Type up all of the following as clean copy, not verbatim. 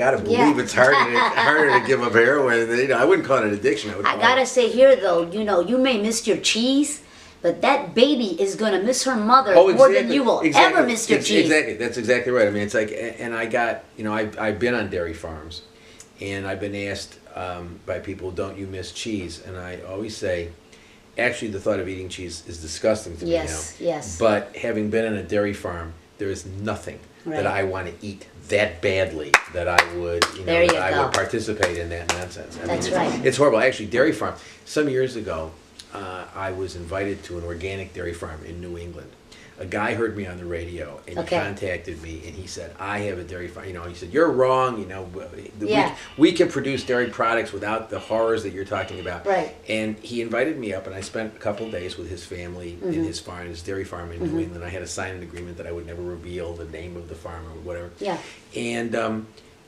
Gotta believe it's harder to give up heroin. You know, I wouldn't call it an addiction. I gotta say here though, you know, you may miss your cheese, but that baby is gonna miss her mother more than you will ever miss your cheese. Exactly, that's exactly right. I mean, it's like, and I got, you know, I've been on dairy farms, and I've been asked by people, "Don't you miss cheese?" And I always say, actually, the thought of eating cheese is disgusting to me now. Yes. But having been on a dairy farm, there is nothing that I want to eat that badly that I would, you know, I would participate in that nonsense. I mean, it's horrible. Actually, dairy farm. Some years ago, I was invited to an organic dairy farm in New England. A guy heard me on the radio and he contacted me and he said, "I have a dairy farm." You know, he said, "You're wrong. You know, we can produce dairy products without the horrors that you're talking about." Right. And he invited me up, and I spent a couple of days with his family in his farm, his dairy farm in New England. I had to sign an agreement that I would never reveal the name of the farm or whatever. Yeah.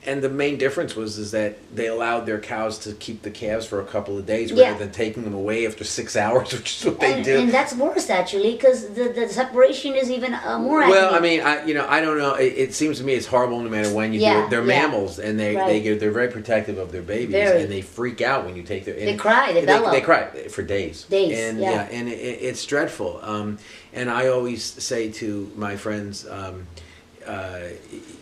And the main difference was that they allowed their cows to keep the calves for a couple of days rather than taking them away after 6 hours, which is what they do. And that's worse actually, because the separation is even more. Well, I mean, I don't know. It seems to me it's horrible no matter when you do it. They're mammals, and they're very protective of their babies, and they freak out when you take their. They cry. They bellow. They cry for days. And and it's dreadful. And I always say to my friends.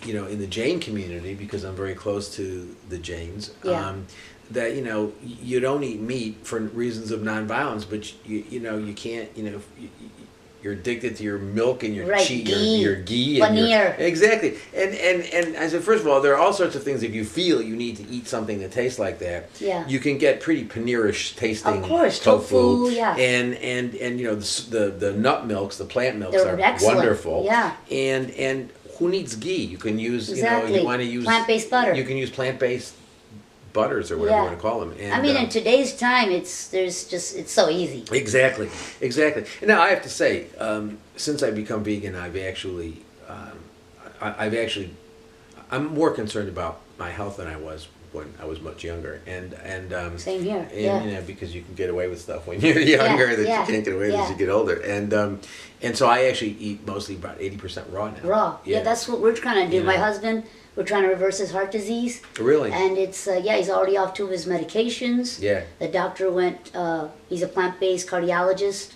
You know, in the Jain community, because I'm very close to the Jains, that, you know, you don't eat meat for reasons of nonviolence, but you know, you can't, you know, you're addicted to your milk and your cheese, your ghee, and exactly. And I said, first of all, there are all sorts of things. If you feel you need to eat something that tastes like that, you can get pretty paneerish tasting tofu. And you know, the nut milks, the plant milks are wonderful. And who needs ghee? You can use, you know, you want to use plant-based butter. You can use plant-based butters or whatever you want to call them. And, I mean, in today's time, it's so easy. Exactly. And now I have to say, since I've become vegan, I'm more concerned about my health than I was when I was much younger. And same here. And, you know, because you can get away with stuff when you're younger that you can't get away with as you get older. And so I actually eat mostly about 80% raw now. Raw. Yeah, that's what we're trying to do. My husband, we're trying to reverse his heart disease. Really? And it's, he's already off 2 of his medications. Yeah. The doctor went, he's a plant-based cardiologist.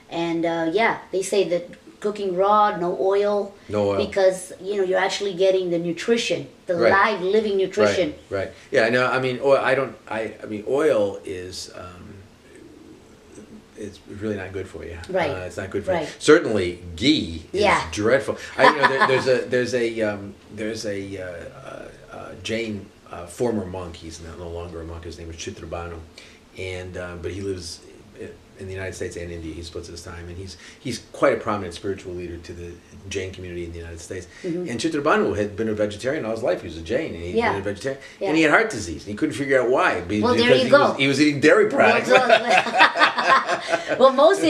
And, they say that cooking raw, no oil. Because, you know, you're actually getting the nutrition, the live, living nutrition. Right. Yeah, no, I mean, oil is... it's really not good for you. Right. It's not good for you. Certainly, ghee is dreadful. There's a Jain former monk. He's no longer a monk. His name is Chitrabhanu, and but he lives in the United States and India. He splits his time, and he's quite a prominent spiritual leader to the Jain community in the United States. And Chitrabhanu had been a vegetarian all his life. He was a Jain, and he'd been a vegetarian, and he had heart disease. And he couldn't figure out why. Well, there you go. He was eating dairy products. Well, most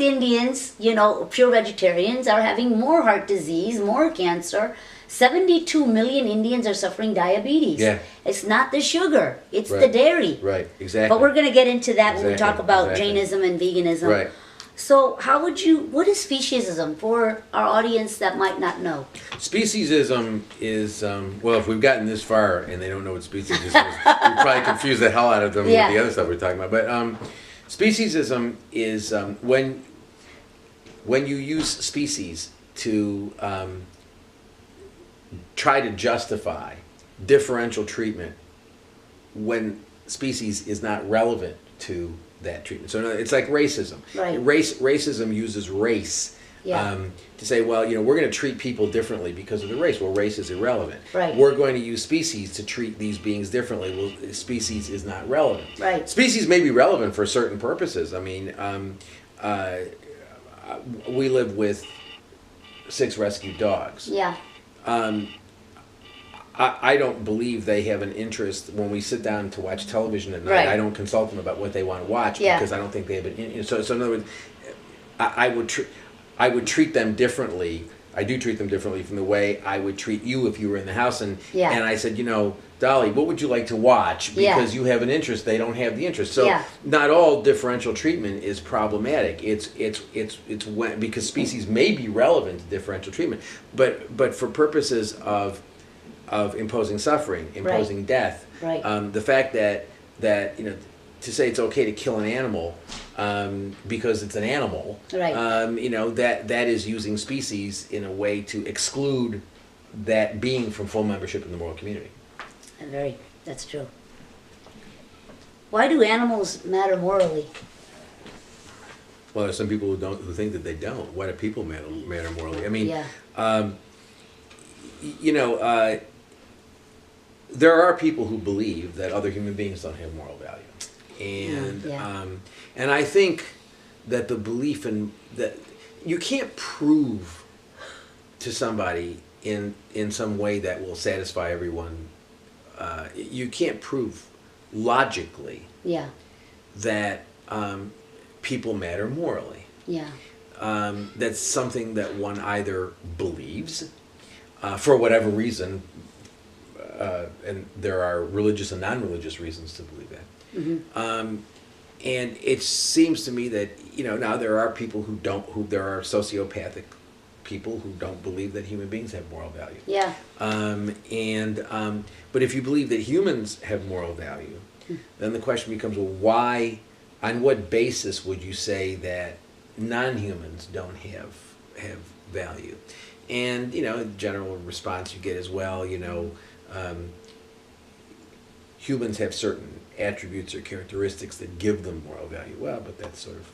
Indians, you know, pure vegetarians are having more heart disease, more cancer. 72 million Indians are suffering diabetes. Yeah. It's not the sugar, it's the dairy. Right, exactly. But we're going to get into that when we talk about Jainism and veganism. Right. So what is speciesism for our audience that might not know? Speciesism is, well, if we've gotten this far and they don't know what speciesism is, we probably confuse the hell out of them with the other stuff we're talking about. But speciesism is when you use species to try to justify differential treatment when species is not relevant to that treatment. So it's like racism. Right. Racism uses race to say, well, you know, we're going to treat people differently because of the race. Well, race is irrelevant. Right. We're going to use species to treat these beings differently. Well, species is not relevant. Right. Species may be relevant for certain purposes. I mean, we live with 6 rescued dogs. Yeah. I don't believe they have an interest when we sit down to watch television at night. Right. I don't consult them about what they want to watch because I don't think they have an. So in other words, I would treat them differently. I do treat them differently from the way I would treat you if you were in the house and I said, you know, Dolly, what would you like to watch? Because you have an interest, they don't have the interest. So not all differential treatment is problematic. It's when, because species may be relevant to differential treatment, but for purposes of of imposing suffering, imposing death. Right. The fact that to say it's okay to kill an animal because it's an animal, right. That is using species in a way to exclude that being from full membership in the moral community. That's true. Why do animals matter morally? Well, there's some people who think that they don't. Why do people matter morally? I mean, there are people who believe that other human beings don't have moral value, and I think that the belief in that you can't prove to somebody in some way that will satisfy everyone. You can't prove logically that people matter morally. Yeah. That's something that one either believes for whatever reason, and there are religious and non-religious reasons to believe that. Mm-hmm. And it seems to me that now there are people there are sociopathic people who don't believe that human beings have moral value. Yeah. But if you believe that humans have moral value, then the question becomes, well, why? On what basis would you say that non-humans don't have value? And the general response you get as well, humans have certain attributes or characteristics that give them moral value. Well, but that's sort of,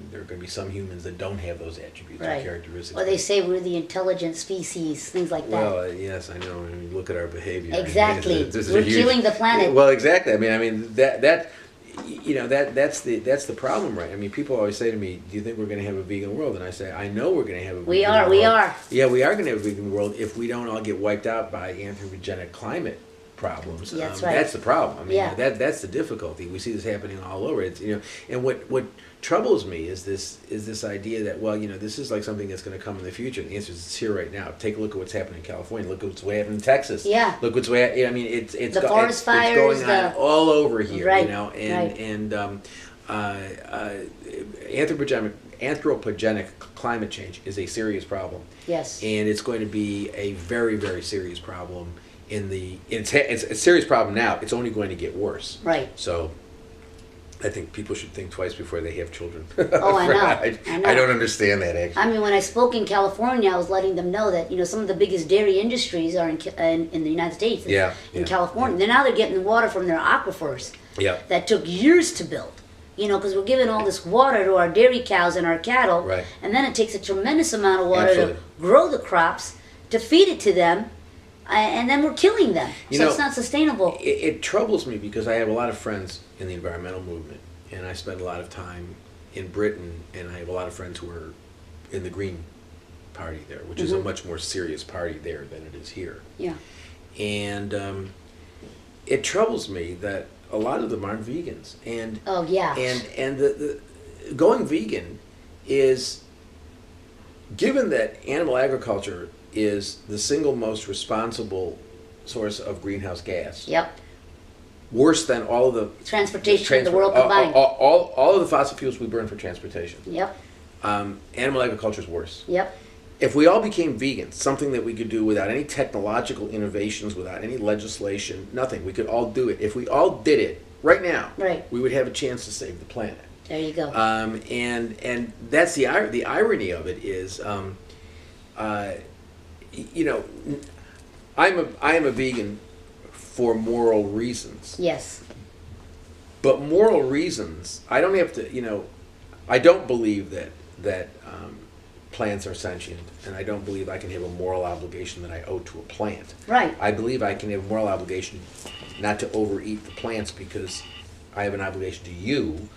there are going to be some humans that don't have those attributes or characteristics. Well, they say we're the intelligent species, things like that. Well, yes, I know. I mean, look at our behavior. Exactly. We're killing the planet. Well, exactly. I mean that's the problem, right? I mean, people always say to me, "Do you think we're going to have a vegan world?" And I say, "I know we're going to have a vegan world. We are. Yeah, we are going to have a vegan world if we don't all get wiped out by anthropogenic climate problems. That's right. That's the problem. I mean, that's the difficulty. We see this happening all over. It's and what troubles me is this idea that this is like something that's going to come in the future. And the answer is it's here right now. Take a look at what's happening in California. Look at what's happening in Texas. Yeah. Look what's I mean, it's the forest fires, it's going on all over here. Right. Anthropogenic climate change is a serious problem. Yes. And it's going to be a very, very serious problem. It's a serious problem now. It's only going to get worse. Right. So I think people should think twice before they have children. Oh, I know. I don't understand that, actually. I mean, when I spoke in California, I was letting them know that some of the biggest dairy industries are in the United States. In California. Yeah. Now they're getting water from their aquifers. Yeah. That took years to build. Because we're giving all this water to our dairy cows and our cattle. Right. And then it takes a tremendous amount of water to grow the crops, to feed it to them. And then we're killing them. So it's not sustainable. It troubles me because I have a lot of friends in the environmental movement, and I spend a lot of time in Britain, and I have a lot of friends who are in the Green Party there, which is a much more serious party there than it is here. Yeah. And it troubles me that a lot of them aren't vegans. And the going vegan is, given that animal agriculture is the single most responsible source of greenhouse gas. Yep. Worse than all of the transportation in the world combined. All of the fossil fuels we burn for transportation. Yep. Animal agriculture is worse. Yep. If we all became vegans, something that we could do without any technological innovations, without any legislation, nothing, we could all do it. If we all did it right now, we would have a chance to save the planet. There you go. And that's the irony of it is, I am a vegan for moral reasons. Yes. But moral reasons, I don't have to, I don't believe that plants are sentient, and I don't believe I can have a moral obligation that I owe to a plant. Right. I believe I can have a moral obligation not to overeat the plants because I have an obligation to you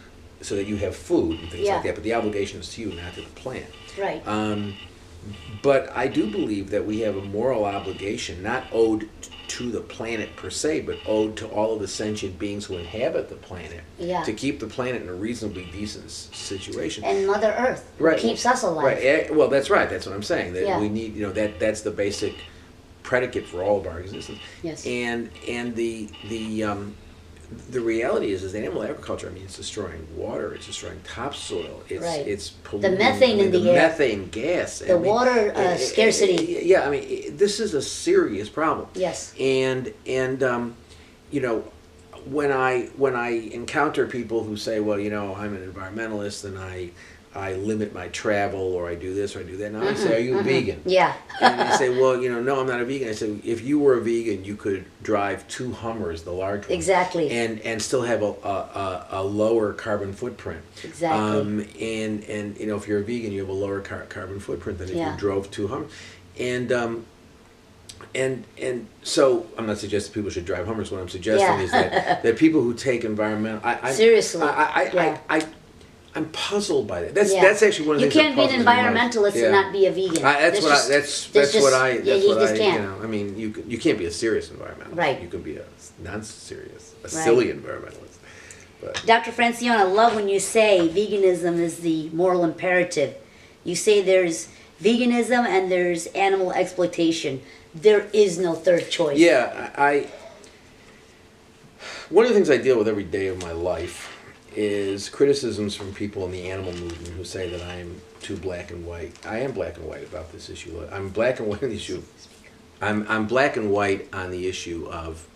so that you have food and things like that, but the obligation is to you, not to the plant. Right. But I do believe that we have a moral obligation, not owed to the planet per se, but owed to all of the sentient beings who inhabit the planet, to keep the planet in a reasonably decent situation. And Mother Earth, who keeps us alive. Right. Well, that's right. That's what I'm saying. That we need, that's the basic predicate for all of our existence. Yes. And the reality is animal agriculture. I mean, it's destroying water. It's destroying topsoil. It's polluting the methane in the air, methane gas, the water scarcity. Yeah, I mean, this is a serious problem. Yes. And you know, when I encounter people who say, well, you know, I'm an environmentalist and I limit my travel, or I do this or I do that. Now I say, are you a vegan? Yeah. And they say, well, you know, no, I'm not a vegan. I say, if you were a vegan, you could drive 2 Hummers, the large ones. Exactly. And still have a lower carbon footprint. Exactly. And you know, if you're a vegan, you have a lower carbon footprint than if you drove 2 Hummers. And so I'm not suggesting people should drive Hummers. What I'm suggesting is that people who take environmental, seriously, I'm puzzled by that. That's actually one of the things. You can't be an environmentalist and not be a vegan. That's what I can't. You know, I mean, you can't be a serious environmentalist. Right. You can be a non-serious, silly environmentalist. But. Dr. Francione, I love when you say veganism is the moral imperative. You say there's veganism and there's animal exploitation. There is no third choice. Yeah, one of the things I deal with every day of my life is criticisms from people in the animal movement who say that I am too black and white. I am black and white about this issue. I'm black and white on the issue. I'm black and white on the issue of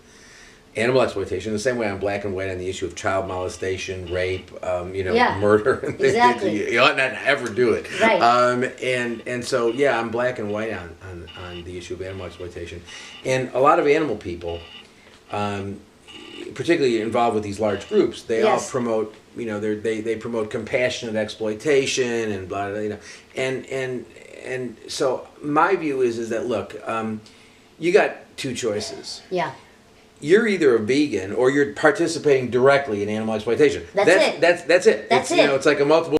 animal exploitation. The same way I'm black and white on the issue of child molestation, rape, murder. And exactly. You ought not to ever do it. Right. And so I'm black and white on the issue of animal exploitation, and a lot of animal people. Particularly involved with these large groups, they all promote, they promote compassionate exploitation and blah, blah, and so my view is that look, you got 2 choices. Yeah. You're either a vegan or you're participating directly in animal exploitation. That's it. That's it. That's it. It's like a multiple.